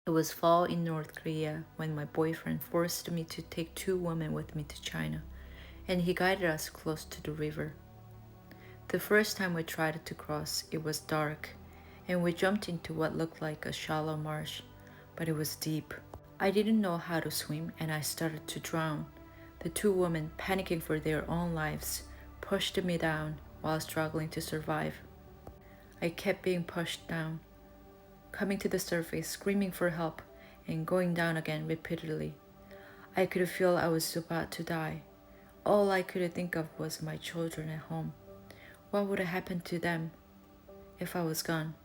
It was fall in North Korea when my boyfriend forced me to take two women with me to China, and he guided us close to the river. The first time we tried to cross, it was dark, and we jumped into what looked like a shallow marsh, but it was deep. I didn't know how to swim, and I started to drown. The two women, panicking for their own lives, pushed me down while struggling to survive. I kept being pushed down, coming to the surface, screaming for help, and going down again repeatedly. I could feel I was about to die. All I could think of was my children at home. What would have happened to them if I was gone?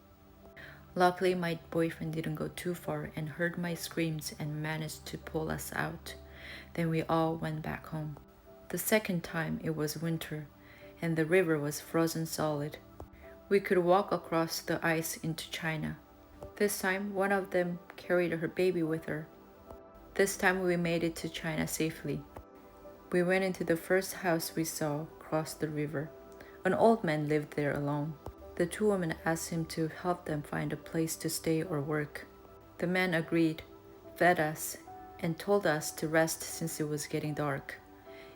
Luckily, my boyfriend didn't go too far and heard my screams and managed to pull us out. Then we all went back home. The second time, it was winter, and the river was frozen solid. We could walk across the ice into China. This time, one of them carried her baby with her. This time, we made it to China safely. We went into the first house we saw cross the river. An old man lived there alone. The two women asked him to help them find a place to stay or work. The man agreed, fed us, and told us to rest since it was getting dark.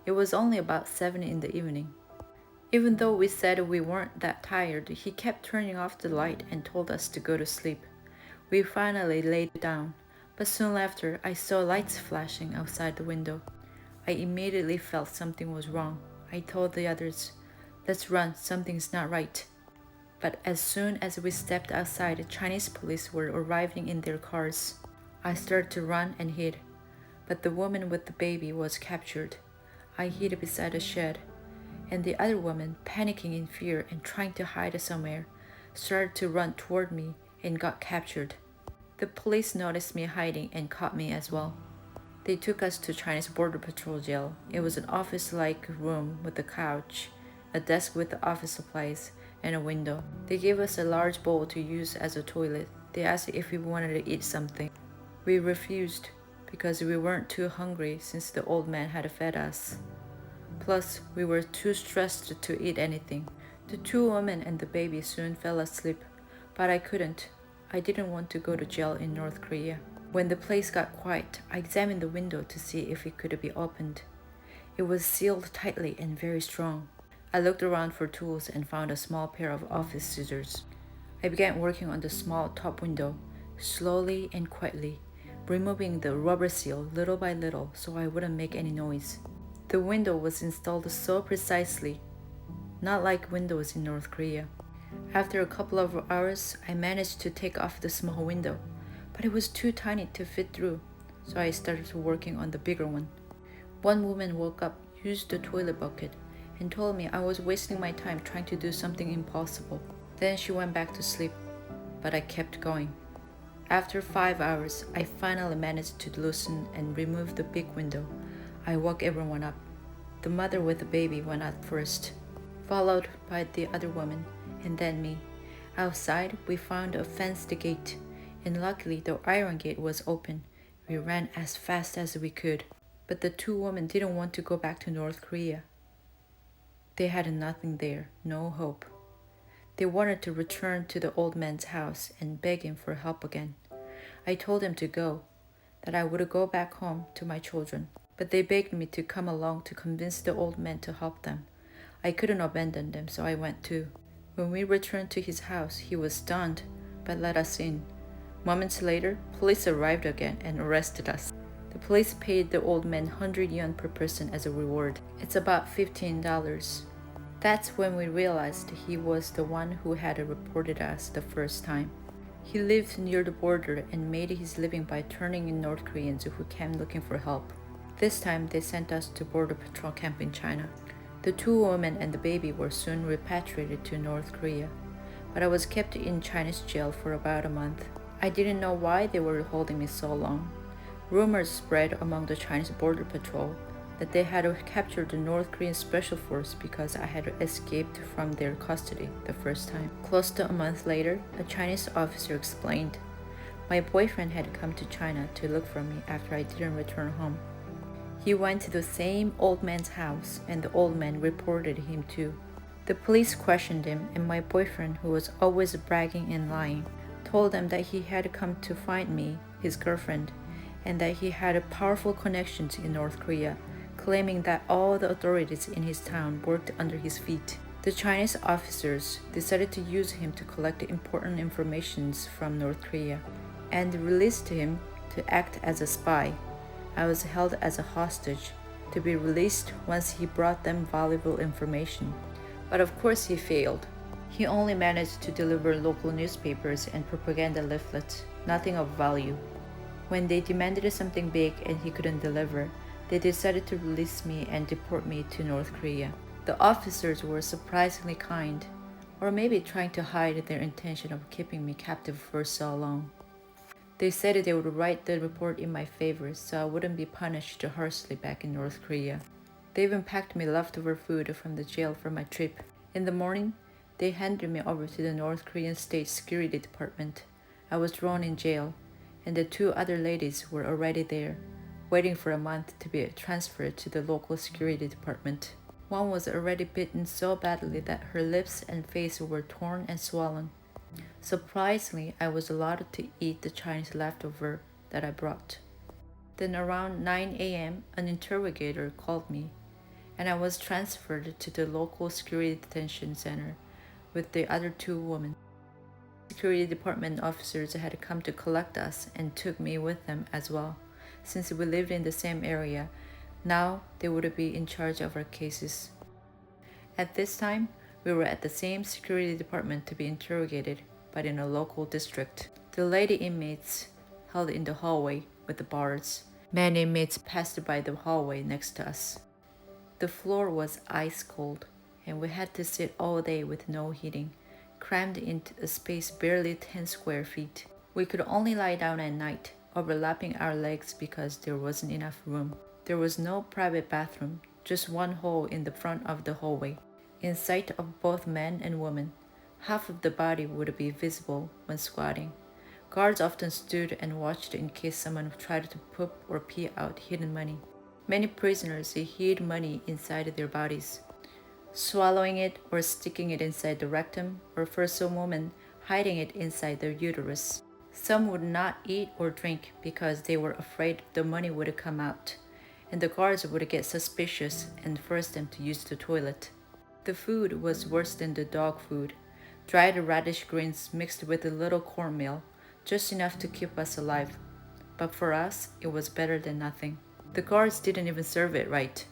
It was only about 7 in the evening. Even though we said we weren't that tired, he kept turning off the light and told us to go to sleep. We finally laid down, but soon after I saw lights flashing outside the window. I immediately felt something was wrong. I told the others, "Let's run, something's not right." But as soon as we stepped outside, Chinese police were arriving in their cars. I started to run and hid, but the woman with the baby was captured. I hid beside a shed, and the other woman, panicking in fear and trying to hide somewhere, started to run toward me and got captured. The police noticed me hiding and caught me as well. They took us to Chinese Border Patrol jail. It was an office-like room with a couch, a desk with the office supplies, and a window. They gave us a large bowl to use as a toilet. They asked if we wanted to eat something. We refused because we weren't too hungry since the old man had fed us. Plus, we were too stressed to eat anything. The two women and the baby soon fell asleep, but I couldn't. I didn't want to go to jail in North Korea. When the place got quiet, I examined the window to see if it could be opened. It was sealed tightly and very strong. I looked around for tools and found a small pair of office scissors. I began working on the small top window, slowly and quietly, removing the rubber seal little by little so I wouldn't make any noise. The window was installed so precisely, not like windows in North Korea. After a couple of hours, I managed to take off the small window, but it was too tiny to fit through, so I started working on the bigger one. One woman woke up, used the toilet bucket, and told me I was wasting my time trying to do something impossible. Then she went back to sleep, but I kept going. After 5 hours, I finally managed to loosen and remove the big window. I woke everyone up. The mother with the baby went out first, followed by the other woman, and then me. Outside, we found a fenced gate, and luckily the iron gate was open. We ran as fast as we could, but the two women didn't want to go back to North Korea. They had nothing there, no hope. They wanted to return to the old man's house and beg him for help again. I told them to go, that I would go back home to my children, but they begged me to come along to convince the old man to help them. I couldn't abandon them, so I went too. When we returned to his house, he was stunned, but let us in. Moments later, police arrived again and arrested us. The police paid the old man 100 yuan per person as a reward. It's about $15. That's when we realized he was the one who had reported us the first time. He lived near the border and made his living by turning in North Koreans who came looking for help. This time, they sent us to Border Patrol camp in China. The two women and the baby were soon repatriated to North Korea, but I was kept in Chinese jail for about a month. I didn't know why they were holding me so long. Rumors spread among the Chinese Border Patrol that they had captured the North Korean Special Force because I had escaped from their custody the first time. Close to a month later, a Chinese officer explained, "My boyfriend had come to China to look for me after I didn't return home. He went to the same old man's house, and the old man reported him too. The police questioned him, and my boyfriend, who was always bragging and lying, told them that he had come to find me his girlfriend, and that he had powerful connections in North Korea, claiming that all the authorities in his town worked under his feet. The Chinese officers decided to use him to collect important information from North Korea and released him to act as a spy. I was held as a hostage to be released once he brought them valuable information. But of course he failed. He only managed to deliver local newspapers and propaganda leaflets, nothing of value. When they demanded something big and he couldn't deliver, they decided to release me and deport me to North Korea. The officers were surprisingly kind, or maybe trying to hide their intention of keeping me captive for so long. They said they would write the report in my favor so I wouldn't be punished harshly back in North Korea. They even packed me leftover food from the jail for my trip. In the morning, they handed me over to the North Korean State Security Department. I was thrown in jail, and the two other ladies were already there, waiting for a month to be transferred to the local security department. One was already bitten so badly that her lips and face were torn and swollen. Surprisingly, I was allowed to eat the Chinese leftover that I brought. Then around 9 a.m., an interrogator called me, and I was transferred to the local security detention center with the other two women. Security department officers had come to collect us and took me with them as well. Since we lived in the same area, now they would be in charge of our cases. At this time, we were at the same security department to be interrogated, but in a local district. The lady inmates held in the hallway with the bars. Men inmates passed by the hallway next to us. The floor was ice cold, and we had to sit all day with no heating, crammed into a space barely 10 square feet. We could only lie down at night, overlapping our legs because there wasn't enough room. There was no private bathroom, just one hole in the front of the hallway. In sight of both men and women, half of the body would be visible when squatting. Guards often stood and watched in case someone tried to poop or pee out hidden money. Many prisoners hid money inside their bodies, swallowing it or sticking it inside the rectum, or for some women, hiding it inside their uterus. Some would not eat or drink because they were afraid the money would come out, and the guards would get suspicious and force them to use the toilet. The food was worse than the dog food. Dried radish greens mixed with a little cornmeal, just enough to keep us alive. But for us, it was better than nothing. The guards didn't even serve it right.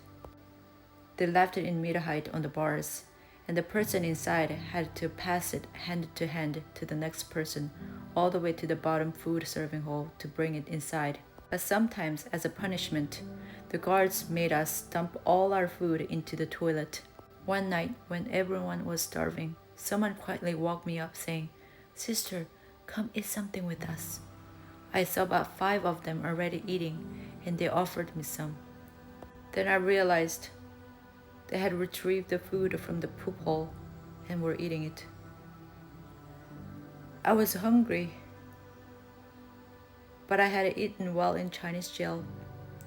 They left it in mid-height on the bars, and the person inside had to pass it hand to hand to the next person, all the way to the bottom food serving hole to bring it inside. But sometimes, as a punishment, the guards made us dump all our food into the toilet. One night, when everyone was starving, someone quietly woke me up saying, "Sister, come eat something with us." I saw about 5 of them already eating, and they offered me some. Then I realized they had retrieved the food from the poop hole and were eating it. I was hungry, but I had eaten while in Chinese jail,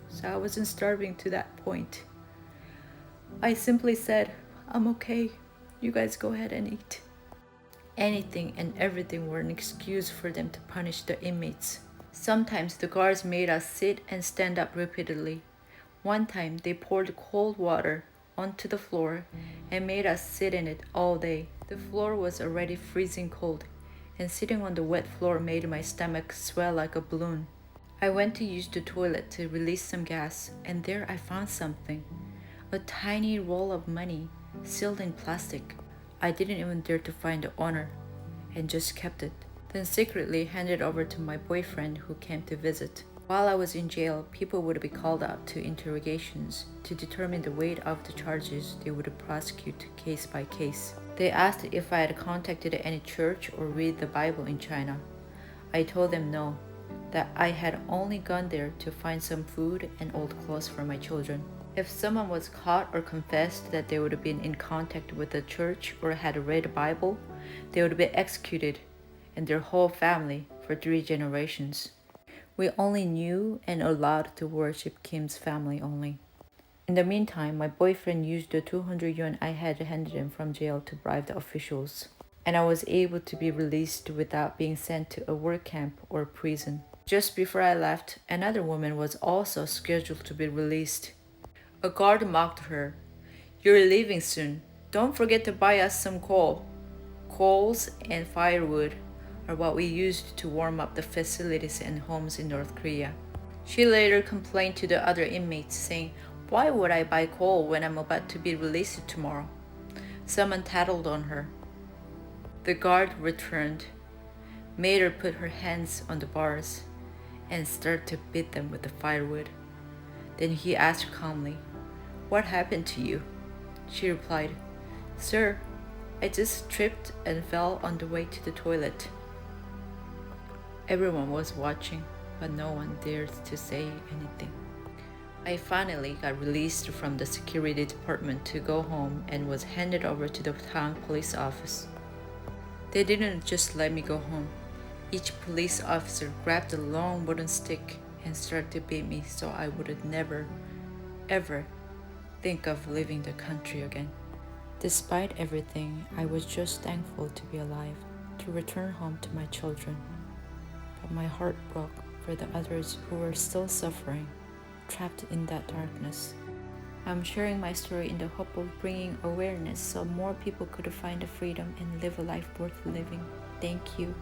so I wasn't starving to that point. I simply said, "I'm okay, you guys go ahead and eat." Anything and everything were an excuse for them to punish the inmates. Sometimes the guards made us sit and stand up repeatedly. One time they poured cold water onto the floor and made us sit in it all day. The floor was already freezing cold, and sitting on the wet floor made my stomach swell like a balloon. I went to use the toilet to release some gas, and there I found something. A tiny roll of money, sealed in plastic. I didn't even dare to find the owner, and just kept it. Then secretly handed over to my boyfriend who came to visit. While I was in jail, people would be called out to interrogations to determine the weight of the charges they would prosecute case by case. They asked if I had contacted any church or read the Bible in China. I told them no, that I had only gone there to find some food and old clothes for my children. If someone was caught or confessed that they would have been in contact with the church or had read the Bible, they would be executed, and their whole family for 3 generations. We only knew and allowed to worship Kim's family only. In the meantime, my boyfriend used the 200 yuan I had handed him from jail to bribe the officials, and I was able to be released without being sent to a work camp or prison. Just before I left, another woman was also scheduled to be released. A guard mocked her. "You're leaving soon. Don't forget to buy us some coal." Coals and firewood are what we used to warm up the facilities and homes in North Korea. She later complained to the other inmates, saying, "Why would I buy coal when I'm about to be released tomorrow?" Someone tattled on her. The guard returned, made her put her hands on the bars, and started to beat them with the firewood. Then he asked calmly, "What happened to you?" She replied, "Sir, I just tripped and fell on the way to the toilet." Everyone was watching, but no one dared to say anything. I finally got released from the security department to go home and was handed over to the town police office. They didn't just let me go home. Each police officer grabbed a long wooden stick and started to beat me so I would never, ever think of leaving the country again. Despite everything, I was just thankful to be alive, to return home to my children. But my heart broke for the others who were still suffering, trapped in that darkness. I'm sharing my story in the hope of bringing awareness so more people could find the freedom and live a life worth living. Thank you.